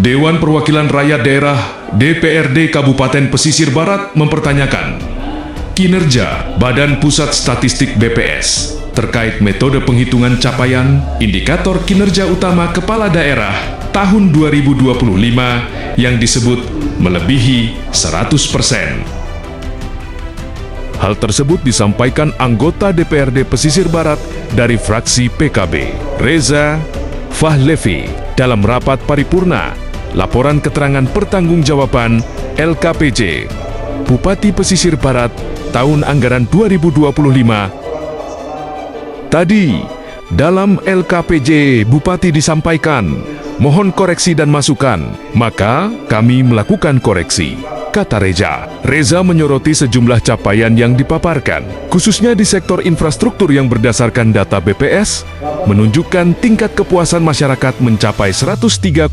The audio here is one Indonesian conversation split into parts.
Dewan Perwakilan Rakyat Daerah DPRD Kabupaten Pesisir Barat mempertanyakan kinerja Badan Pusat Statistik BPS terkait metode penghitungan capaian indikator kinerja utama kepala daerah tahun 2025 yang disebut melebihi 100%. Hal tersebut disampaikan anggota DPRD Pesisir Barat dari fraksi PKB, Reza Fahlevi, dalam rapat paripurna Laporan Keterangan Pertanggungjawaban LKPJ Bupati Pesisir Barat tahun anggaran 2025. Tadi, dalam LKPJ Bupati disampaikan, mohon koreksi dan masukan, maka kami melakukan koreksi, kata Reza. Reza menyoroti sejumlah capaian yang dipaparkan, khususnya di sektor infrastruktur yang berdasarkan data BPS, menunjukkan tingkat kepuasan masyarakat mencapai 103,38%.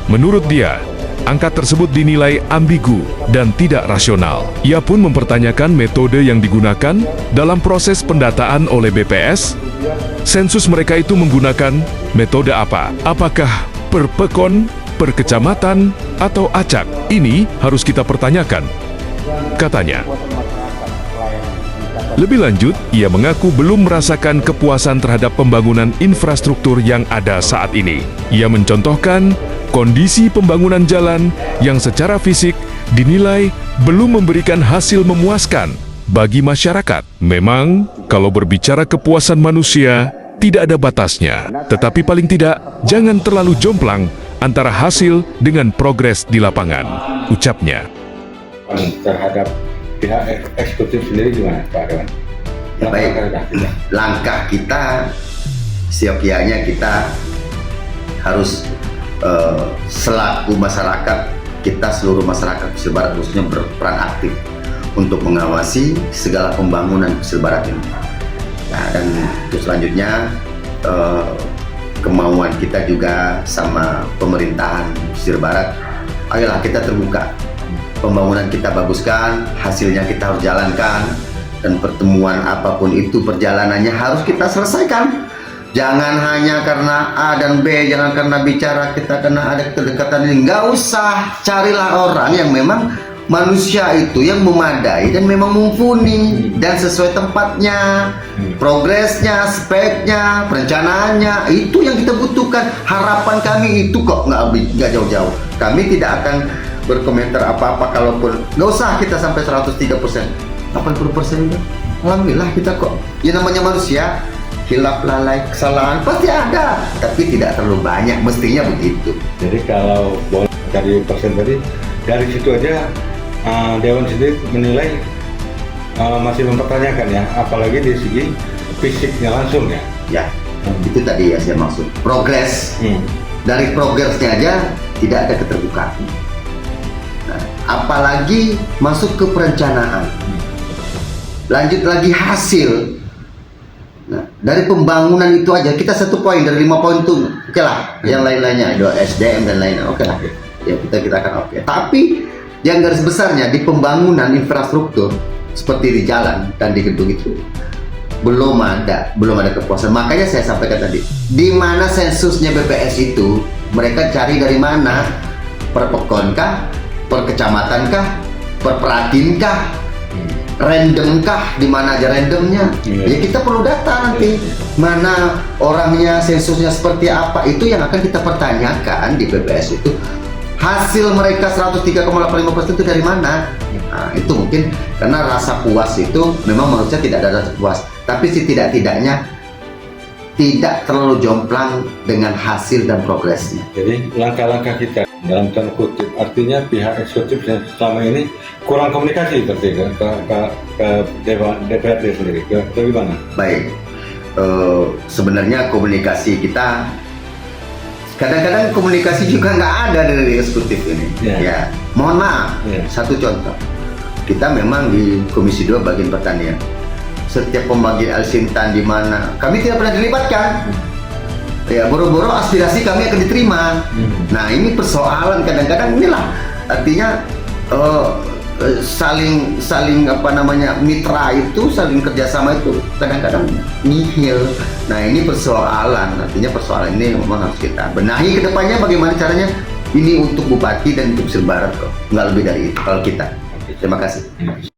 Menurut dia, angka tersebut dinilai ambigu dan tidak rasional. Ia pun mempertanyakan metode yang digunakan dalam proses pendataan oleh BPS. Sensus mereka itu menggunakan metode apa? Apakah per pekon, per kecamatan, atau acak? Ini harus kita pertanyakan, katanya. Lebih lanjut, ia mengaku belum merasakan kepuasan terhadap pembangunan infrastruktur yang ada saat ini. Ia mencontohkan kondisi pembangunan jalan yang secara fisik dinilai belum memberikan hasil memuaskan bagi masyarakat. Memang, kalau berbicara kepuasan manusia, tidak ada batasnya. Tetapi paling tidak, jangan terlalu jomplang antara hasil dengan progres di lapangan, ucapnya. Terhadap pihak eksekutif sendiri gimana, Pak Dewan? Ya, baik, langkah kita seyogyanya kita harus selaku masyarakat, kita seluruh masyarakat Pesisir Barat khususnya berperan aktif untuk mengawasi segala pembangunan Pesisir Barat ini. Nah, dan untuk selanjutnya kemauan kita juga sama pemerintahan Pesisir Barat, ayolah kita terbuka, pembangunan kita baguskan, hasilnya kita harus jalankan, dan pertemuan apapun itu perjalanannya harus kita selesaikan. Jangan hanya karena A dan B, jangan karena bicara kita karena ada kedekatan ini. Nggak usah, carilah orang yang memang manusia itu yang memadai dan memang mumpuni dan sesuai tempatnya, progresnya, speknya, perencanaannya, itu yang kita butuhkan. Harapan kami itu kok nggak jauh-jauh. Kami tidak akan berkomentar apa-apa kalaupun nggak usah kita sampai 103%, 80% udah. Alhamdulillah kita kok, ya namanya manusia, hilaf lalai, kesalahan pasti ada, tapi tidak terlalu banyak, mestinya begitu. Jadi kalau boleh dari persen tadi, dari situ aja Dewan sendiri menilai masih mempertanyakan ya, apalagi di segi fisiknya langsung ya. Ya, itu tadi ya saya maksud. Progres, dari progresnya aja tidak ada keterbukaan. Nah, apalagi masuk ke perencanaan. Lanjut lagi hasil. Nah, dari pembangunan itu aja kita 1 poin dari 5 poin itu oke lah. Yang lain-lainnya ada SDM dan lain-lain oke lah. Ya kita akan oke. Tapi yang garis besarnya di pembangunan infrastruktur seperti di jalan dan di gedung itu belum ada kepuasan. Makanya saya sampaikan tadi, di mana sensusnya BPS itu mereka cari dari mana? Per pekon kah? Per kecamatan kah? Per peradin kah? Random kah? Di mana aja randomnya? Ya kita perlu data nanti. Mana orangnya, sensusnya seperti apa? Itu yang akan kita pertanyakan di BPS itu. Hasil mereka 103,85% itu dari mana? Nah, itu mungkin karena rasa puas itu memang menurut saya tidak ada rasa puas, tapi setidak-tidaknya tidak terlalu jomplang dengan hasil dan progresnya. Jadi langkah-langkah kita dalam tanda kutip, artinya pihak eksekutif yang selama ini kurang komunikasi berarti ke DPRD sendiri, ke gimana? Baik, sebenarnya komunikasi kita kadang-kadang komunikasi juga nggak ada dari eksekutif ini. Ya, mohon maaf. Satu contoh, kita memang di Komisi 2 bagian pertanian, setiap pembagian alsintan di mana kami tidak pernah dilibatkan. Ya, boro-boro aspirasi kami akan diterima. Nah, ini persoalan kadang-kadang inilah artinya saling apa namanya, mitra itu, saling kerjasama itu kadang-kadang nihil. Nah ini persoalan, artinya persoalan ini memang harus kita benahi ke depannya. Bagaimana caranya? Ini untuk Bupati dan untuk Mesir Barat kok, nggak lebih dari itu kalau kita. Terima kasih.